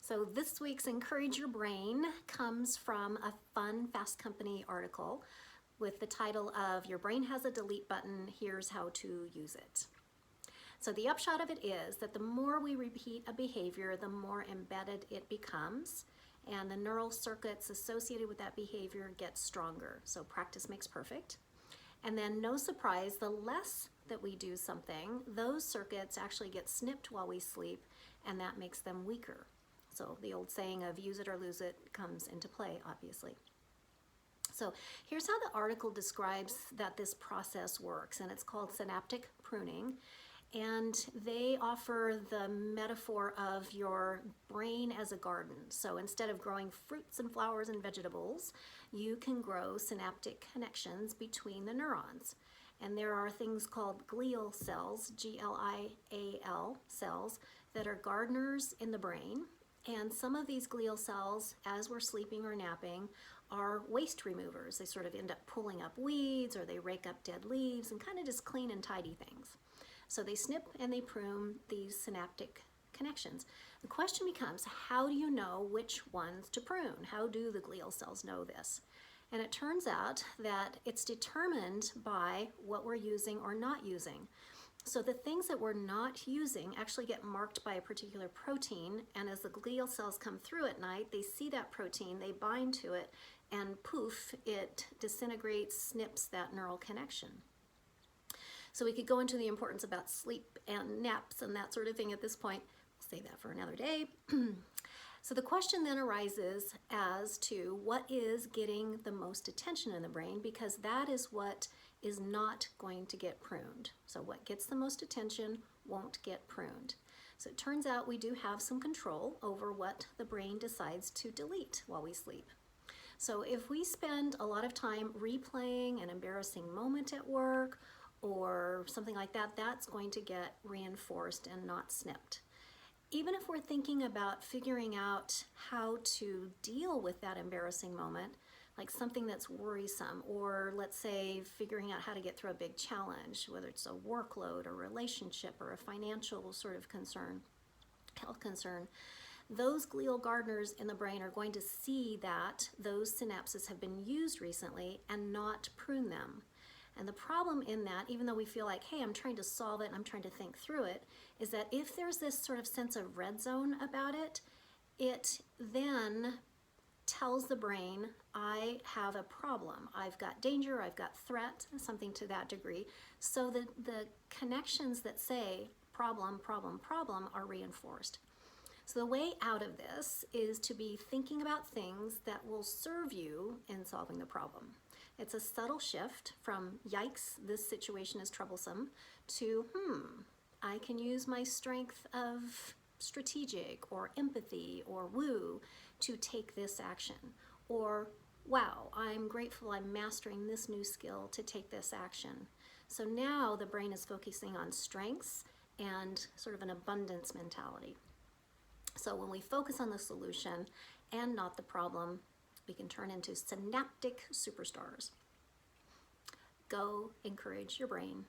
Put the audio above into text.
So this week's Encourage Your Brain comes from a fun Fast Company article with the title of Your Brain Has a Delete Button, Here's How to Use It. So the upshot of it is that the more we repeat a behavior, the more embedded it becomes, and the neural circuits associated with that behavior get stronger. So practice makes perfect. And then no surprise, the less that we do something, those circuits actually get snipped while we sleep, and that makes them weaker. So the old saying of use it or lose it comes into play, obviously. So here's how the article describes that this process works, and it's called synaptic pruning. And they offer the metaphor of your brain as a garden. So instead of growing fruits and flowers and vegetables, you can grow synaptic connections between the neurons. And there are things called glial cells, G-L-I-A-L cells, that are gardeners in the brain. And some of these glial cells, as we're sleeping or napping, are waste removers. They sort of end up pulling up weeds, or they rake up dead leaves and kind of just clean and tidy things. So they snip and they prune these synaptic connections. The question becomes, how do you know which ones to prune? How do the glial cells know this? And it turns out that it's determined by what we're using or not using. So the things that we're not using actually get marked by a particular protein, and as the glial cells come through at night, they see that protein, they bind to it, and poof, it disintegrates, snips that neural connection. So we could go into the importance about sleep and naps and that sort of thing at this point. We'll save that for another day. So the question then arises as to what is getting the most attention in the brain, because that is what is not going to get pruned. So what gets the most attention won't get pruned. So it turns out we do have some control over what the brain decides to delete while we sleep. So if we spend a lot of time replaying an embarrassing moment at work or something like that, that's going to get reinforced and not snipped. Even if we're thinking about figuring out how to deal with that embarrassing moment, like something that's worrisome, or let's say figuring out how to get through a big challenge, whether it's a workload or relationship or a financial sort of concern, health concern, those glial gardeners in the brain are going to see that those synapses have been used recently and not prune them. And the problem in that, even though we feel like, hey, I'm trying to solve it and I'm trying to think through it, is that if there's this sort of sense of red zone about it, it then tells the brain, I have a problem. I've got danger, I've got threat, something to that degree. So the connections that say problem, problem, problem are reinforced. So the way out of this is to be thinking about things that will serve you in solving the problem. It's a subtle shift from, yikes, this situation is troublesome, to, I can use my strength of strategic or empathy or woo to take this action. Or, wow, I'm grateful I'm mastering this new skill to take this action. So now the brain is focusing on strengths and sort of an abundance mentality. So when we focus on the solution and not the problem, we can turn into synaptic superstars. Go encourage your brain.